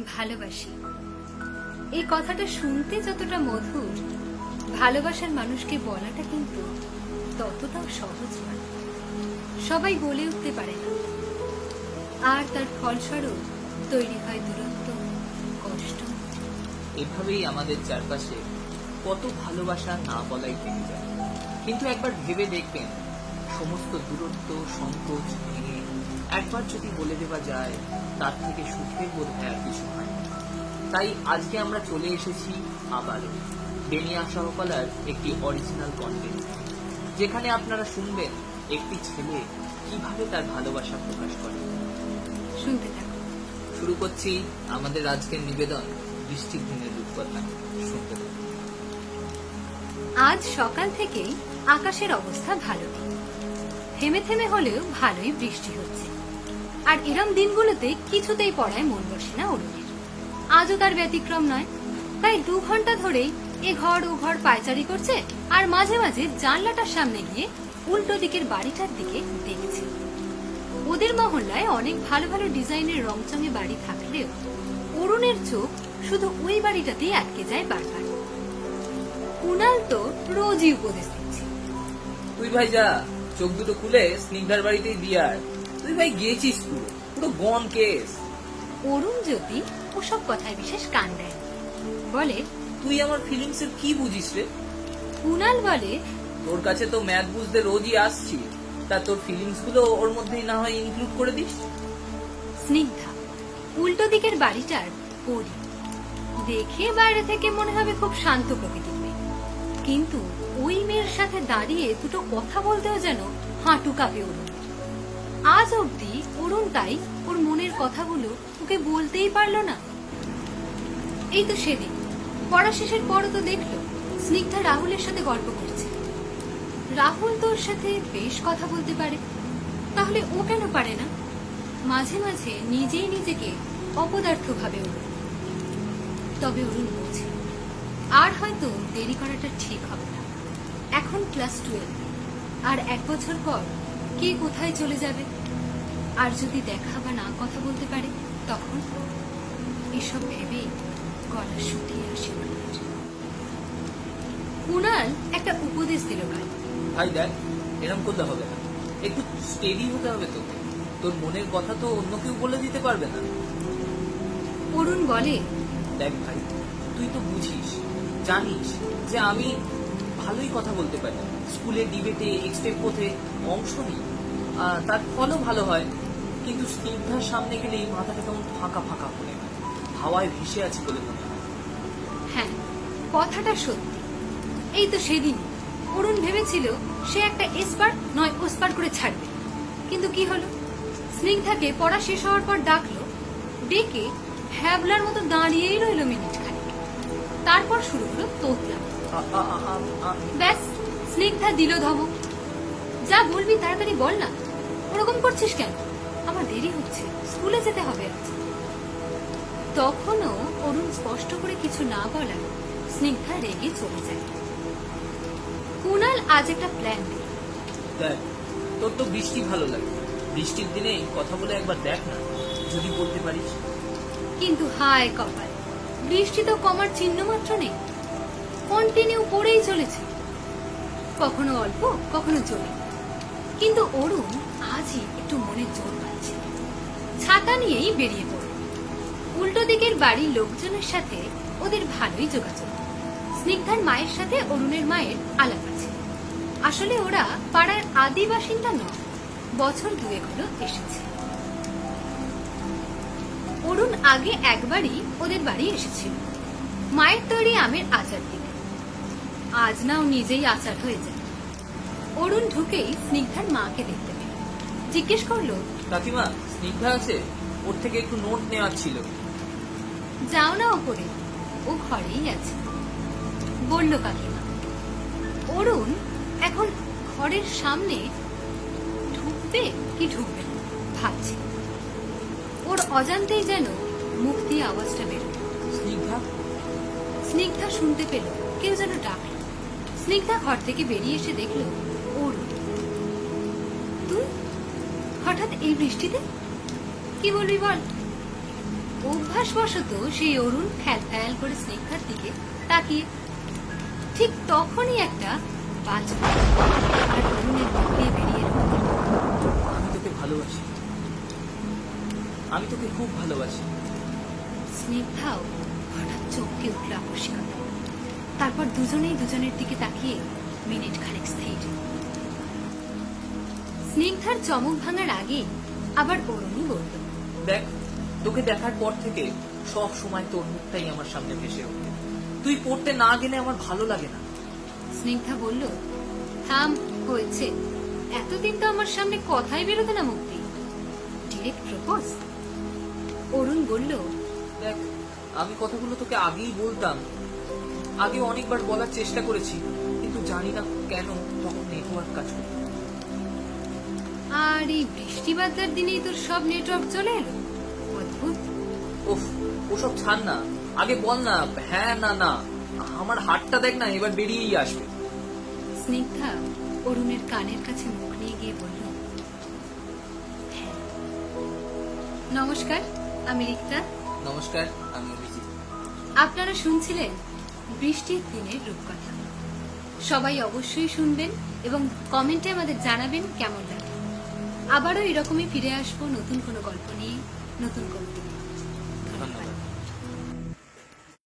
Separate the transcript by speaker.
Speaker 1: ভালোবাসি এই কথাটা শুনতে যতটা মধুর, ভালোবাসার মানুষকে বলাটা কিন্তু ততটাও সহজ নয়। সবাই বলে উঠতে পারে না, আর তার ফলস্বরূপ তৈরি হয় দূরত্ব, কষ্ট।
Speaker 2: এভাবেই আমাদের চারপাশে কত ভালোবাসা না বলাই থেকে যায়। কিন্তু একবার ভেবে দেখবেন, সমস্ত দূরত্ব, সংকোচ ভেঙে একবার যদি বলে দেওয়া যায়, তার থেকে সুখের বোধ হয় আর কিছু হয় না। তাই আজকে আমরা চলে এসেছি আবারও বেনিয়া সহকলার একটি অরিজিনাল কন্টেন্ট, যেখানে আপনারা শুনবেন একটি ছেলে কিভাবে তার ভালোবাসা প্রকাশ করে।
Speaker 1: শুনতে থাকো।
Speaker 2: শুরু করছি আমাদের আজকের নিবেদন, বৃষ্টির দিনের রূপকথা। শুনতে থাকুন।
Speaker 1: আজ সকাল থেকেই আকাশের অবস্থা ভালো নেই। থেমে থেমে হলেও ভালোই বৃষ্টি হচ্ছে। আর এরম দিনগুলোতে কিছুতেই পড়ায় মন বসে না অরুণের। আজও তার ব্যতিক্রম নয়। প্রায় 2 ঘন্টা ধরেই এ ঘর ও ঘর পায়চারি করছে, আর মাঝে মাঝে জানলাটার সামনে গিয়ে উল্টো দিকের বাড়িটার দিকে দেখছে। ওদের মহল্লায় অনেক ভালো ভালো ডিজাইনের রংচঙে বাড়ি থাকলেও অরুণের চোখ শুধু ওই বাড়িটাতেই আটকে যায় বারবার। কুনাল তো রোজই উপদেশ দিচ্ছে,
Speaker 2: তুই ভাই যা, চোখ দুটো খুলে স্নিগ্ধার বাড়িতেই দিয়ে আয়। তুই ভাই গিয়েছিস পুরো পুরো গন কেস।
Speaker 1: অরুণ যদি ওসব কথায় বিশেষ কান দেয়, বলে
Speaker 2: তুই আমার ফিলিংস এর কি বুঝিস রে?
Speaker 1: কুনাল বলে,
Speaker 2: তোর কাছে তো ম্যাথ বুঝতে রোজই আসছি, তা তোর ফিলিংস গুলো ওর মধ্যেই না হয় ইনক্লুড করে দিস।
Speaker 1: স্নিগ্ধা উল্টো দিকের বাড়িটার পরি। দেখে বাইরে থেকে মনে হবে খুব শান্ত প্রকৃতির মেয়ে, কিন্তু ওই মেয়ের সাথে দাঁড়িয়ে দুটো কথা বলতেও যেন হাঁটু কাঁপে অরুণ। আজ অব্দি অরুণ তাই ওর মনের কথাগুলো ওকে বলতেই পারলো না। এই তো সেদিন পড়া শেষের পরও তো দেখলো স্নিগ্ধা রাহুলের সাথে গল্প করছে। রাহুল তো ওর সাথে বেশ কথা বলতে পারে, তাহলে ও কেন পারে না? মাঝে মাঝে নিজেই নিজেকে অপদার্থ ভাবে অরুণ। তবে অরুণ বোঝে আর হয়তো দেরি করাটা ঠিক হবে না। এখন ক্লাস 12, আর 1 বছর পর কে কোথায় চলে যাবে, আর যদি দেখা বা না কথা বলতে পারে তখন? এসব ভেবেই গলা শুকিয়ে আসে অরুণের। কুনাল একটা উপদেশ দিল কাল।
Speaker 2: ভাই দেখ, এরকম করতে হবে না, একটু স্টেডি হতে হবে তোকে। তোর মনের কথা তো অন্য কেউ বলে দিতে পারবে না।
Speaker 1: অরুণ বলে,
Speaker 2: দেখ ভাই, তুই তো বুঝিস, জানিস যে আমি ভালোই কথা বলতে পারি। স্কুলে ডিবেটে, এক্সপেক্টে অংশ নিই, তার ফলও ভালো হয়। কিন্তু স্নিগ্ধার সামনে গেলেই মাথাটা কেমন ফাঁকা ফাঁকা মনে হয়, হাওয়ায় ভেসে আছে বলে মনে হয়।
Speaker 1: হ্যাঁ, কথাটা সত্যি। এই তো সেদিন অরুণ ভেবেছিল সে একটা এসপার নয় ওসপার করে ছাড়বে, কিন্তু কি হলো? স্নিগ্ধাকে পড়া শেষ হওয়ার পর ডাকলো, ডেকে হ্যাবলার মতো দাঁড়িয়েই রইল মিনিট খানিক। তারপর শুরু হলো তোতলা। ব্যাস, স্নিগ্ধা দিল ধমক, যা বলবি তাড়াতাড়ি বল না, ওরকম করছিস কেন? আমার দেরি হচ্ছে, স্কুলে যেতে হবে আজ। তখনও অরুণ স্পষ্ট করে কিছু না বলায় স্নিগ্ধা রেগে চলে যায়। কুনাল আজ একটা প্ল্যান দিল।
Speaker 2: দেখ, তোর তো বৃষ্টি ভালো লাগে, বৃষ্টির দিনে কথা বলে একবার দেখ না, যদি বলতে পারিস।
Speaker 1: কিন্তু হায় কপাল, বৃষ্টি তো কমার চিহ্ন মাত্র নেই, কন্টিনিউ পড়েই চলেছে, কখনো অল্প কখনো জোরে। কিন্তু অরুণ আজই একটু মনে জোর পাচ্ছে। ছাতা নিয়েই বেরিয়ে পড়ল। উল্টো দিকের বাড়ির লোকজনের সাথে ওদের ভালোই যোগাযোগ। স্নিগ্ধার মায়ের সাথে অরুণের মায়ের আলাপ আছে। আসলে ওরা পাড়ার আদি বাসিন্দা নয়, বছর 2 হলো এসেছে। অরুণ আগে একবারই ওদের বাড়ি এসেছিল, মায়ের তৈরি আমের আচার দিতে। আজ নাও নিজেই আচার হয়ে যায়। অরুণ ঢুকেই স্নিগ্ধার মাকে দেখতে পেল। জিজ্ঞেস করলো,
Speaker 2: কাকিমা, স্নিগ্ধা আছে? ওর থেকে একটু নোট নেওয়ার ছিল।
Speaker 1: যাও না ওপরে, ও ঘরেই আছে, বলল কাকিমা। অরুণ এখন ঘরের সামনে ঢুকবে কি ঢুকবে না ভাবছে। ওর অজান্তেই যেন মুখ দিয়ে আওয়াজটা বেরোল,
Speaker 2: স্নিগ্ধা।
Speaker 1: স্নিগ্ধা শুনতে পেল কেউ যেন ডাকল। স্নিগ্ধা ঘর থেকে বেরিয়ে এসে দেখল অরুণ। তুই হঠাৎ এই বৃষ্টিতে? কি বলবি বল? অভ্যাসবশত সেই অরুণ ফ্যাল ফ্যাল করে স্নিগ্ধার দিকে তাকিয়ে। ঠিক তখনই একটা বাজ পড়ল আর অরুণের মুখ দিয়ে বেরিয়ে এলো,
Speaker 2: আমি তোকে ভালোবাসি, আমি তোকে খুব ভালোবাসি।
Speaker 1: স্নিগ্ধাও হঠাৎ চমকে উঠল আকস্মিকতা। তারপর দুজনেই দুজনের দিকে তাকিয়ে মিনিট খানেক স্থির। স্নিগ্ধার চমক ভাঙার আগে আবার অরুণই বলল,
Speaker 2: দেখ, তোকে দেখার পর থেকে সব সময় তোর মুখটাই আমার সামনে ভেসে ওঠে। তুই পড়তে না গেলে আমার ভালো লাগে না।
Speaker 1: স্নিগ্ধা বলল, থাম, হয়েছে। এতদিন তো আমার সামনে কথাই বেরোতো না মুখ দিয়ে। Direct propose? অরুণ বলল,
Speaker 2: দেখ, আমি কথাগুলো তোকে আগেই বলতাম, আগে অনেকবার বলার চেষ্টা করেছি, কিন্তু জানি না কেন তখন নেটওয়ার্ক কাজ করত।
Speaker 1: আর এই বৃষ্টি বাদলার দিনেই তোর সব নেটওয়ার্ক চলে এলো, অদ্ভুত।
Speaker 2: ওফ, ওসব ছাড় না, আগে বল না হ্যাঁ না না। আমার হাতটা দেখ না, এবার বেরিয়েই আসবে।
Speaker 1: স্নিগ্ধা অরুণের কানের কাছে মুখ নিয়ে গিয়ে বলল, হ্যাঁ। নমস্কার, আমি রিক্তা।
Speaker 2: নমস্কার, আমি অভিজিৎ।
Speaker 1: আপনারা শুনছিলেন বৃষ্টির দিনের রূপকথা। সবাই অবশ্যই শুনবেন এবং কমেন্টে আমাদের জানাবেন কেমন লাগে। আবারও এরকমই ফিরে আসবো নতুন কোনো গল্প নিয়ে, নতুন কোনো দিন।